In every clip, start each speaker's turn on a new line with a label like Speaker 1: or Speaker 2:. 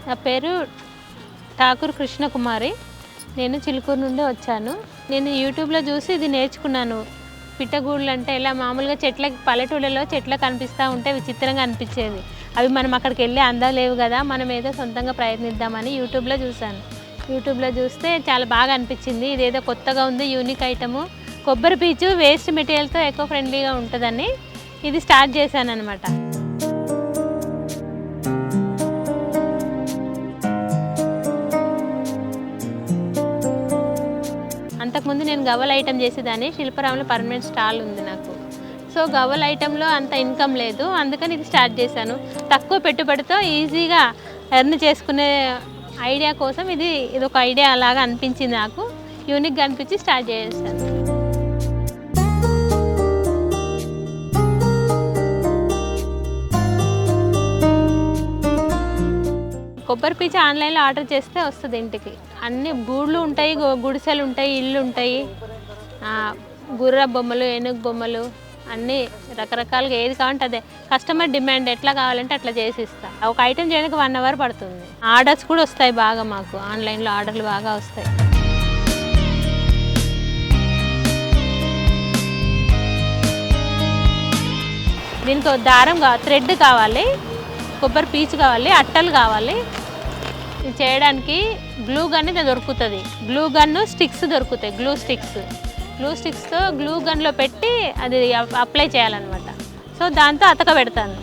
Speaker 1: నా పేరు ఠాకూర్ కృష్ణకుమారి. నేను చిలుకూరు నుండి వచ్చాను. నేను యూట్యూబ్లో చూసి ఇది నేర్చుకున్నాను. పిట్టగూళ్ళు అంటే ఇలా మామూలుగా చెట్లకి పల్లెటూళ్ళలో చెట్లకు కనిపిస్తూ ఉంటే విచిత్రంగా అనిపించేది. అవి మనం అక్కడికి వెళ్ళి అందలేవు కదా, మనం ఏదో సొంతంగా ప్రయత్నిద్దామని యూట్యూబ్లో చూశాను. యూట్యూబ్లో చూస్తే చాలా బాగా అనిపించింది. ఇదేదో కొత్తగా ఉంది, యూనిక్ ఐటము. కొబ్బరి పీచు వేస్ట్ మెటీరియల్తో ఎకో ఫ్రెండ్లీగా ఉంటుందని ఇది స్టార్ట్ చేశాను అనమాట. అంతకుముందు నేను గవ్వల ఐటెం చేసేదాన్ని. శిల్పరాములో పర్మనెంట్ స్టాల్ ఉంది నాకు. సో గవ్వల ఐటెంలో అంత ఇన్కమ్ లేదు, అందుకని ఇది స్టార్ట్ చేశాను. తక్కువ పెట్టుబడితో ఈజీగా ఎర్న్ చేసుకునే ఐడియా కోసం ఇది ఒక ఐడియా అలాగా అనిపించింది నాకు. యూనిక్గా అనిపించి స్టార్ట్ చేశాను. కొబ్బరి పీచు ఆన్లైన్లో ఆర్డర్ చేస్తే వస్తుంది ఇంటికి. అన్ని గూళ్ళు ఉంటాయి, గుడిసెలు ఉంటాయి, ఇళ్ళు ఉంటాయి, గుర్ర బొమ్మలు, ఏనుగు బొమ్మలు, అన్నీ రకరకాలుగా ఏది కావాలంటే అదే. కస్టమర్ డిమాండ్ ఎట్లా కావాలంటే అట్లా చేసి ఇస్తా. ఒక ఐటెం చేయడానికి 1 అవర్ పడుతుంది. ఆర్డర్స్ కూడా వస్తాయి బాగా, మాకు ఆన్లైన్లో ఆర్డర్లు బాగా వస్తాయి. దీనికి దారం థ్రెడ్ కావాలి, కొబ్బరి పీచు కావాలి, అట్టలు కావాలి. ఇది చేయడానికి గ్లూ గన్ దొరుకుతుంది. గ్లూ గన్ను స్టిక్స్ దొరుకుతాయి, గ్లూ స్టిక్స్తో గ్లూ గన్లో పెట్టి అది అప్లై చేయాలన్నమాట. సో దాంతో అతక పెడతాను.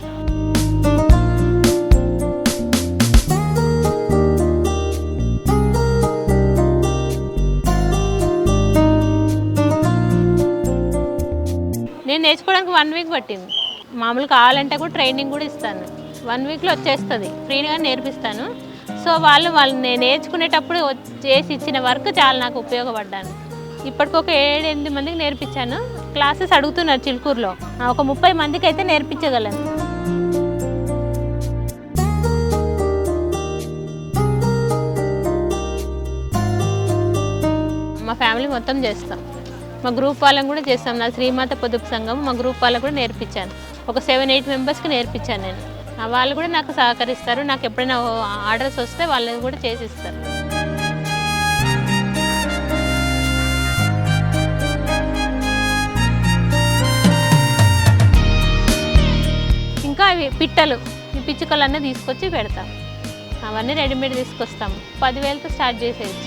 Speaker 1: నేను నేర్చుకోవడానికి 1 వీక్ పట్టింది. మామూలు కావాలంటే కూడా ట్రైనింగ్ కూడా ఇస్తాను. 1 వీక్లో వచ్చేస్తుంది, ఫ్రీగా నేర్పిస్తాను. సో వాళ్ళు నేను నేర్చుకునేటప్పుడు చేసి ఇచ్చిన వర్క్ చాలా నాకు ఉపయోగపడ్డాను. ఇప్పటికి ఒక 7-8 మందికి నేర్పించాను. క్లాసెస్ అడుగుతున్నారు చిలుకూరులో. ఒక 30 మందికి అయితే నేర్పించగలను. మా ఫ్యామిలీ మొత్తం చేస్తాం. మా గ్రూప్ వాళ్ళని కూడా చేస్తాం. నా శ్రీమాత పొదుపు సంఘం మా గ్రూప్ వాళ్ళకు కూడా నేర్పించాను. ఒక 7-8 మెంబర్స్కి నేర్పించాను నేను. వాళ్ళు కూడా నాకు సహకరిస్తారు. నాకు ఎప్పుడైనా ఆర్డర్స్ వస్తే వాళ్ళని కూడా చేసిస్తారు. ఇంకా అవి పిట్టలు, ఈ పిచ్చుకలన్నీ తీసుకొచ్చి పెడతాం. అవన్నీ రెడీమేడ్ తీసుకొస్తాం. 10,000తో స్టార్ట్ చేసేది.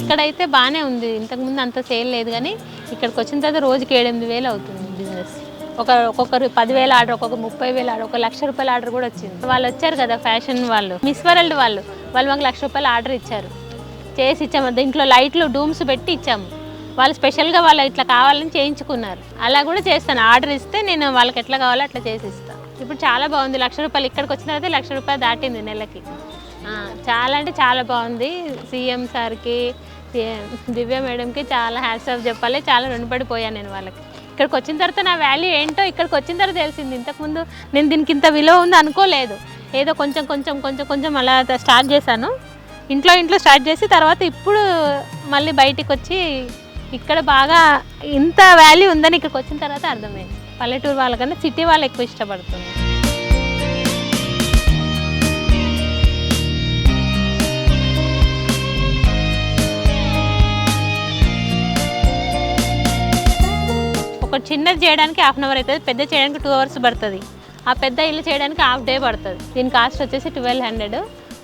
Speaker 1: ఇక్కడైతే బాగానే ఉంది. ఇంతకుముందు అంత సేల్ లేదు, కానీ ఇక్కడికి వచ్చిన తర్వాత రోజుకి 7,000-8,000 అవుతుంది బిజినెస్. ఒక్కొక్కరు 10,000 ఆర్డర్, ఒక్కొక్కరు 30,000 ఆర్డర్, 1,00,000 రూపాయల ఆర్డర్ కూడా వచ్చింది. వాళ్ళు వచ్చారు కదా ఫ్యాషన్ వాళ్ళు, మిస్ వరల్డ్ వాళ్ళు మాకు 1,00,000 రూపాయల ఆర్డర్ ఇచ్చారు. చేసి ఇచ్చాము. దీంట్లో లైట్లు డూమ్స్ పెట్టి ఇచ్చాము. వాళ్ళు స్పెషల్గా వాళ్ళు ఇట్లా కావాలని చేయించుకున్నారు. అలా కూడా చేస్తాను. ఆర్డర్ ఇస్తే నేను వాళ్ళకి ఎట్లా కావాలో అట్లా చేసి ఇస్తాను. ఇప్పుడు చాలా బాగుంది. 1,00,000 రూపాయలు ఇక్కడికి వచ్చిన తర్వాత 1,00,000 రూపాయలు దాటింది నెలకి. చాలా అంటే చాలా బాగుంది. సీఎం సార్కి, దివ్య మేడంకి చాలా హ్యాట్స్ ఆఫ్ చెప్పాలి. చాలా రుణపడిపోయాను నేను వాళ్ళకి. ఇక్కడికి వచ్చిన తర్వాత నా వాల్యూ ఏంటో ఇక్కడికి వచ్చిన తర్వాత తెలిసింది. ఇంతకుముందు నేను దీనికి ఇంత విలువ ఉంది అనుకోలేదు. ఏదో కొంచెం అలా స్టార్ట్ చేశాను. ఇంట్లో స్టార్ట్ చేసి తర్వాత ఇప్పుడు మళ్ళీ బయటికి వచ్చి ఇక్కడ బాగా ఇంత వాల్యూ ఉందని ఇక్కడికి వచ్చిన తర్వాత అర్థమైంది. పల్లెటూరు వాళ్ళకన్నా సిటీ వాళ్ళు ఎక్కువ ఇష్టపడుతుంది. ఒక చిన్నది చేయడానికి 1/2 అవర్ అవుతుంది, పెద్ద చేయడానికి 2 అవర్స్ పడుతుంది. ఆ పెద్ద ఇల్లు చేయడానికి 1/2 డే పడుతుంది. దీని కాస్ట్ వచ్చేసి 1,200.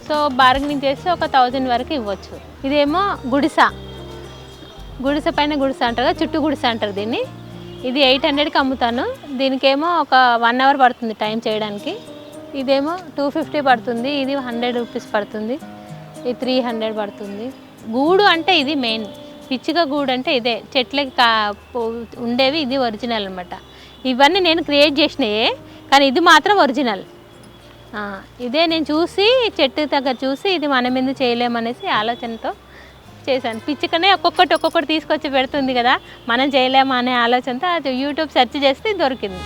Speaker 1: సో బార్గెనింగ్ చేస్తే ఒక 1,000 వరకు ఇవ్వచ్చు. ఇదేమో గుడిసె పైన గుడిసె అంటారు కదా, చుట్టూ గుడిసె అంటారు దీన్ని. ఇది 800కి అమ్ముతాను. దీనికేమో ఒక 1 అవర్ పడుతుంది టైం చేయడానికి. ఇదేమో 250 పడుతుంది. ఇది 100 రూపీస్ పడుతుంది. ఇది 300 పడుతుంది. గూడు అంటే ఇది మెయిన్. పిచ్చిక గూడు అంటే ఇదే, చెట్లకి ఉండేవి. ఇది ఒరిజినల్ అనమాట. ఇవన్నీ నేను క్రియేట్ చేసినాయే, కానీ ఇది మాత్రం ఒరిజినల్. ఇదే నేను చూసి చెట్టు దగ్గర చూసి ఇది మనం ఎందుకు చేయలేమనేసి ఆలోచనతో చేశాను. పిచ్చుకనే ఒక్కొక్కటి తీసుకొచ్చి పెడుతుంది కదా, మనం చేయలేమా అనే ఆలోచనతో అది యూట్యూబ్ సెర్చ్ చేస్తే దొరికింది.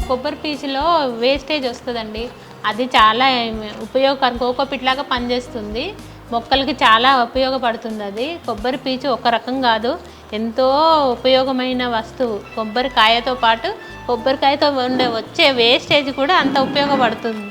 Speaker 1: కొబ్బరి పీచులో వేస్టేజ్ వస్తుందండి, అది చాలా ఉపయోగకరం, కోకోపిట్ లాగా పనిచేస్తుంది, మొక్కలకి చాలా ఉపయోగపడుతుంది. అది కొబ్బరి పీచు ఒక రకం కాదు, ఎంతో ఉపయోగమైన వస్తువు. కొబ్బరికాయతో పాటు కొబ్బరికాయతో వచ్చే వేస్టేజ్ కూడా అంత ఉపయోగపడుతుంది.